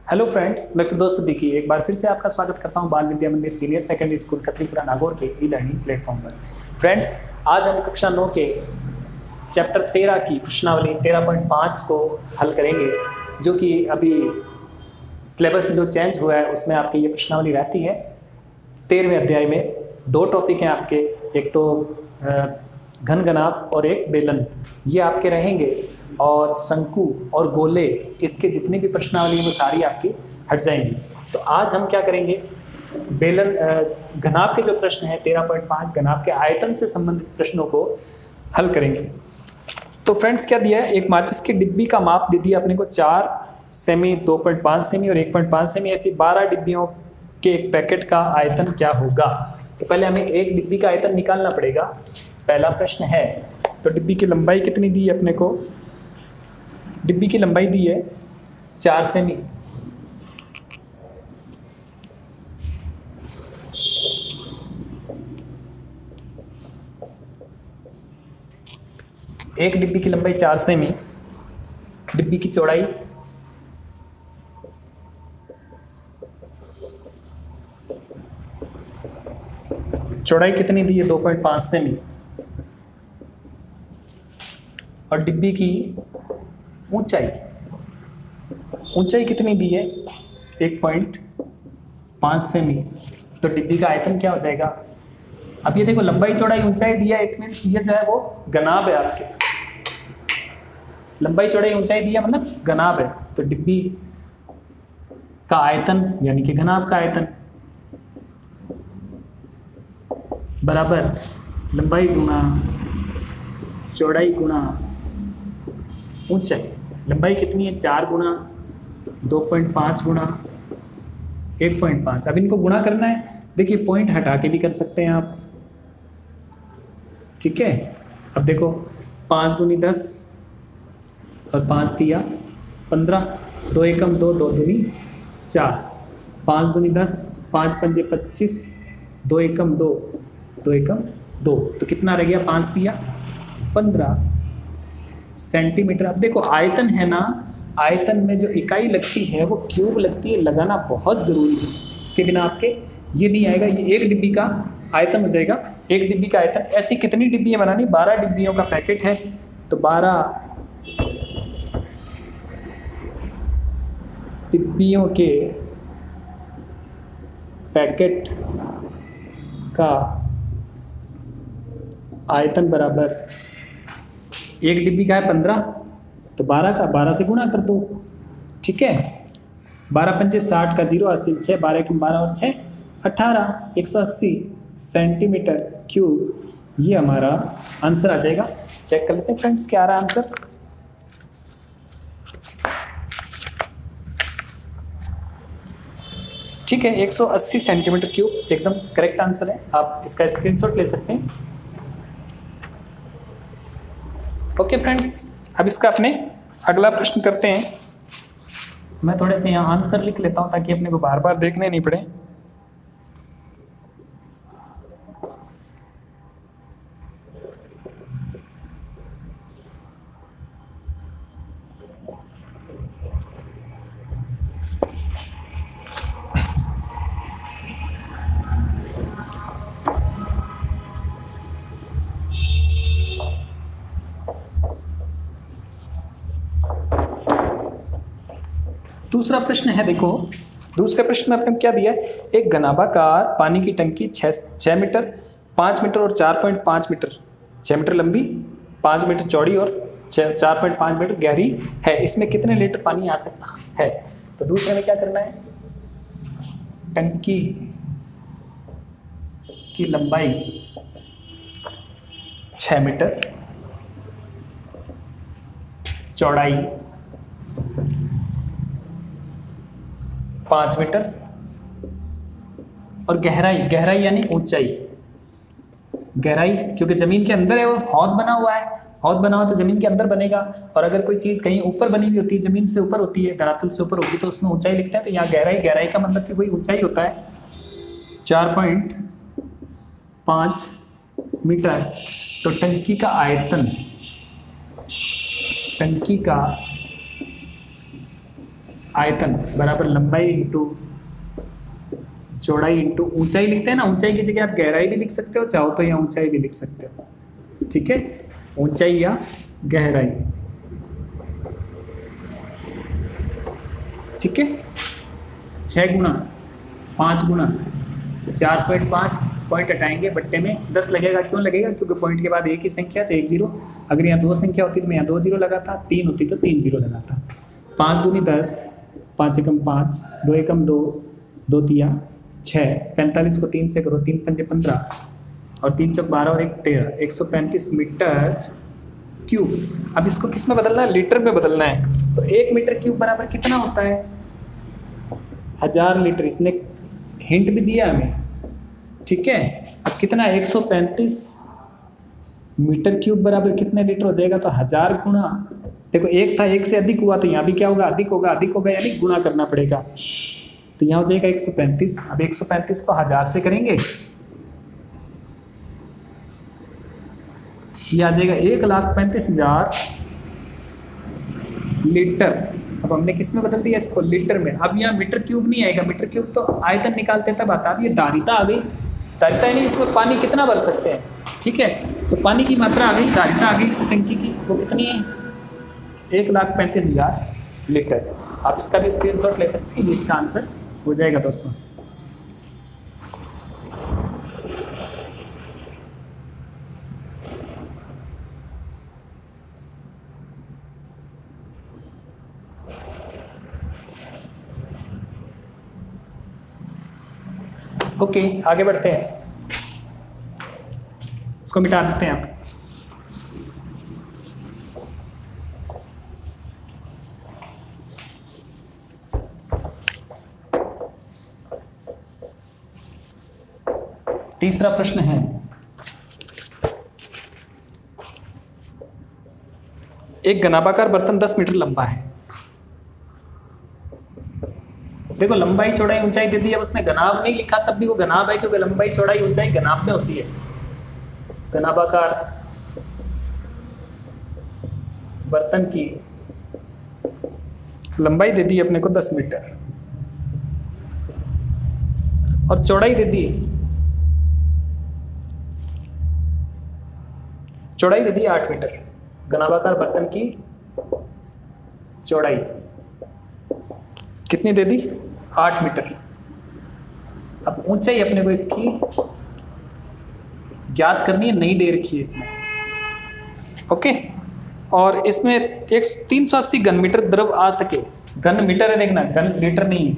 Hello friends, मैं फिरदौस सिद्दीकी एक बार फिर से आपका स्वागत करता हूं बाल विद्या मंदिर सीनियर सेकेंडरी स्कूल खत्रीपुरा नागौर के ई लर्निंग प्लेटफॉर्म पर। फ्रेंड्स, आज हम कक्षा 9 के चैप्टर 13 की प्रश्नावली 13.5 को हल करेंगे, जो कि अभी सिलेबस जो चेंज हुआ है उसमें आपकी ये प्रश्नावली रहती है। 13वें अध्याय में दो टॉपिक हैं आपके, एक तो घन घनाभ और एक बेलन, ये आपके रहेंगे। और शंकु और गोले, इसके जितनी भी प्रश्नावली वो सारी आपकी हट जाएंगी। तो आज हम क्या करेंगे, बेलन घनाभ के जो प्रश्न है 13.5 घनाभ के आयतन से संबंधित प्रश्नों को हल करेंगे। तो फ्रेंड्स, क्या दिया है, एक माचिस की डिब्बी का माप दे दिया अपने को 4 सेमी, 2.5 सेमी और 1.5 सेमी, ऐसी 12 डिब्बियों के एक पैकेट का आयतन क्या होगा। तो पहले हमें एक डिब्बी का आयतन निकालना पड़ेगा। पहला प्रश्न है, तो डिब्बी की लंबाई कितनी दी है अपने को, डिब्बी की लंबाई दी है 4 सेमी। एक डिब्बी की लंबाई 4 सेमी, डिब्बी की चौड़ाई कितनी दी है 2.5 सेमी, और डिब्बी की ऊंचाई कितनी दी है 1.5 सेमी। तो डिब्बी का आयतन क्या हो जाएगा। अब ये देखो, लंबाई चौड़ाई ऊंचाई दिया, इट मीन्स ये जो है वो घनाभ है आपके। लंबाई चौड़ाई ऊंचाई दिया मतलब घनाभ है। तो डिब्बी का आयतन यानी कि घनाभ का आयतन बराबर लंबाई गुना चौड़ाई गुना ऊंचाई। लंबाई कितनी है 4 गुना 2.5 गुना 1.5। अब इनको गुणा करना है। देखिए, पॉइंट हटा के भी कर सकते हैं आप, ठीक है। अब देखो, 5 दूनी 10 और 5 दिया 15, 2 एकम 2, 2 दूनी 4, 5 दूनी 10, 5 पंजे 25, 2 एकम 2, 2 एकम 2, तो कितना रह गया, 5 दिया 15 सेंटीमीटर। अब देखो, आयतन है ना, आयतन में जो इकाई लगती है वो क्यूब लगती है, लगाना बहुत ज़रूरी है। इसके बिना आपके ये नहीं आएगा। ये एक डिब्बी का आयतन हो जाएगा, एक डिब्बी का आयतन। ऐसी कितनी डिब्बियाँ बनानी, 12 डिब्बियों का पैकेट है, तो 12 डिब्बियों के पैकेट का आयतन बराबर, एक डिब्बी का है 15, तो 12 का 12 से गुणा कर दो, ठीक है। 12 पंजे 60 का 0 80, 6 12 के 12 और 6 18, 180 सेंटीमीटर क्यूब। ये हमारा आंसर आ जाएगा। चेक कर लेते हैं फ्रेंड्स, क्या आ रहा है आंसर। ठीक है, 180 सेंटीमीटर क्यूब एकदम करेक्ट आंसर है। आप इसका स्क्रीनशॉट ले सकते हैं। ओके फ्रेंड्स, अब इसका अपने अगला प्रश्न करते हैं। मैं थोड़े से यहाँ आंसर लिख लेता हूँ ताकि अपने को बार बार देखने नहीं पड़े। दूसरा प्रश्न है, देखो दूसरे प्रश्न में आपने क्या दिया है, एक घनाभाकार पानी की टंकी 6 मीटर 5 मीटर और 4.5 मीटर, 6 मीटर लंबी 5 मीटर चौड़ी और 4.5 मीटर गहरी है, इसमें कितने लीटर पानी आ सकता है। तो दूसरे में क्या करना है, टंकी की लंबाई 6 मीटर, चौड़ाई 5 मीटर और गहराई यानी ऊंचाई। गहराई क्योंकि जमीन के अंदर है, वो हौद बना हुआ है, हौद बना हुआ तो जमीन के अंदर बनेगा। और अगर कोई चीज़ कहीं ऊपर बनी हुई होती है, जमीन से ऊपर होती है, धरातल से ऊपर होगी, तो उसमें ऊंचाई लिखते हैं। तो यहाँ गहराई का मतलब कि कोई ऊंचाई होता है 4.5 मीटर। तो टंकी का आयतन बराबर लंबाई इंटू चौड़ाई इंटू ऊंचाई लिखते हैं ना, ऊंचाई की जगह आप गहराई भी लिख सकते हो, चाहो तो यहाँ ऊंचाई भी लिख सकते हो, ठीक है, ऊंचाई या गहराई, ठीक है। 6 गुना 5 गुना 4.5 पॉइंट हटाएंगे, बट्टे में 10 लगेगा। क्यों लगेगा? क्योंकि पॉइंट के बाद एक ही संख्या तो 1 जीरो, अगर यहाँ 2 संख्या होती तो मैं यहाँ 2 जीरो लगाता, 3 होती तो 3 जीरो लगाता। 5 दूनी 10, 5 एकम 5, 2 एकम 2, 2 तिया 6, 45 को 3 से करो, 3 पंजे 15 और 3 चौक 12 और 1 13, 135 मीटर क्यूब। अब इसको किस में बदलना है? लीटर में बदलना है। तो 1 मीटर क्यूब बराबर कितना होता है? 1000 लीटर। इसने हिंट भी दिया हमें, ठीक है। अब कितना? 135 मीटर क्यूब बराबर कितने लीटर हो जाएगा? तो 1000 गुणा, देखो एक था, एक से अधिक हुआ, तो यहाँ भी क्या होगा? अधिक होगा, अधिक होगा यानी गुणा करना पड़ेगा। तो यहाँ हो जाएगा 135। अब 135 को 1000 से करेंगे, ये आ जाएगा 1,35,000 लीटर। अब हमने किस में बदल दिया इसको? लीटर में। अब यहाँ मीटर क्यूब नहीं आएगा, मीटर क्यूब तो आयतन निकालते तब आता। अब ये धारिता आ गई, धारिता यानी इसमें पानी कितना भर सकते हैं, ठीक है। तो पानी की मात्रा आ गई, धारिता आ गई इस टंकी की, वो कितनी है? 1,35,000 लीटर। आप इसका भी स्क्रीनशॉट ले सकते हैं, इसका आंसर हो जाएगा दोस्तों। ओके, आगे बढ़ते हैं, इसको मिटा देते हैं हम। तीसरा प्रश्न है, एक घनाभाकार बर्तन 10 मीटर लंबा है। देखो लंबाई चौड़ाई ऊंचाई दे दी, अब उसने घनाभ नहीं लिखा, तब भी वो घनाभ है, क्योंकि लंबाई चौड़ाई ऊंचाई घनाभ में होती है। घनाभाकार बर्तन की लंबाई दे दी अपने को 10 मीटर और चौड़ाई दे दी, चौड़ाई दे दी 8 मीटर। घनाभाकार बर्तन की चौड़ाई कितनी दे दी? 8 मीटर। अब ऊंचाई अपने को इसकी ज्ञात करनी है, नहीं दे रखी है इसने, ओके। और इसमें एक 380 घन मीटर द्रव आ सके, घन मीटर है देखना, घन लीटर नहीं,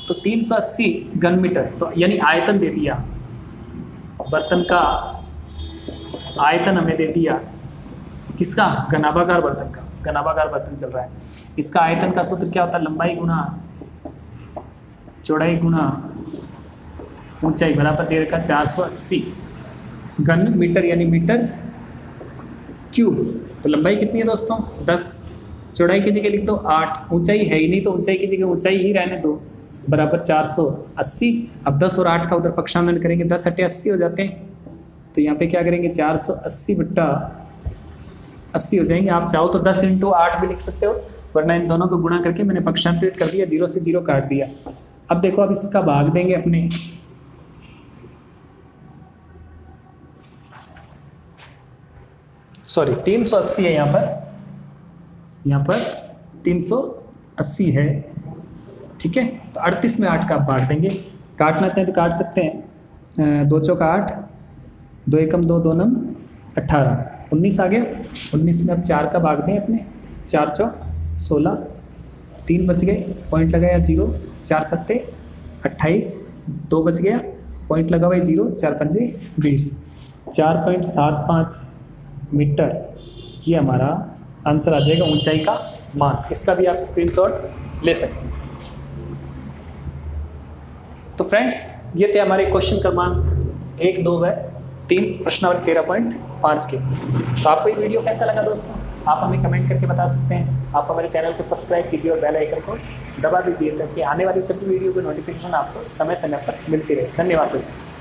तो 380 घन मीटर, तो यानी आयतन दे दिया, बर्तन का आयतन हमें दे दिया, किसका? घनाभाकार बर्तन का। घनाभाकार बर्तन चल रहा है, इसका आयतन का सूत्र क्या होता है? लंबाई गुना चौड़ाई गुना ऊंचाई बराबर दे रखा 480 घन मीटर यानी मीटर क्यूब। तो लंबाई कितनी है दोस्तों? 10, चौड़ाई की जगह लिख दो 8, ऊंचाई है ही नहीं तो ऊंचाई की जगह ऊंचाई ही रहने दो, बराबर 480। अब 10 और 8 का उधर पक्षांतरण करेंगे, 10 × 8 80 हो जाते हैं, तो यहाँ पे क्या करेंगे? 480/80 हो जाएंगे। आप चाहो तो 10 × 8 भी लिख सकते हो, वरना इन दोनों को गुणा करके मैंने पक्षांतरित कर दिया, 0 से 0 काट दिया। अब देखो, अब इसका भाग देंगे अपने, सॉरी 380 है यहाँ पर 380 है, ठीक है। तो 38 में 8 का भाग देंगे, काटना चाहें तो काट सकते हैं। 2 चौक 8, 2 एकम 2, 2 नम 18, 19 आ गया। 19 में अब 4 का भाग दें अपने, 4 चौक 16, 3 बच गए, पॉइंट लगाया 0, 4 सत्ते 28, 2 बच गया, पॉइंट लगा हुआ 0, 4 पंजे 20, 4.75 मीटर, ये हमारा आंसर आ जाएगा ऊंचाई का मान। इसका भी आप स्क्रीनशॉट ले सकते हैं। तो फ्रेंड्स, ये थे हमारे क्वेश्चन क्रमांक 1, 2 व 3 प्रश्नावली 13.5 के। तो आपको ये वीडियो कैसा लगा दोस्तों? आप हमें कमेंट करके बता सकते हैं। आप हमारे चैनल को सब्सक्राइब कीजिए और बेल आइकन को दबा दीजिए, ताकि आने वाली सभी वीडियो की नोटिफिकेशन आपको समय समय पर मिलती रहे। धन्यवाद दोस्तों।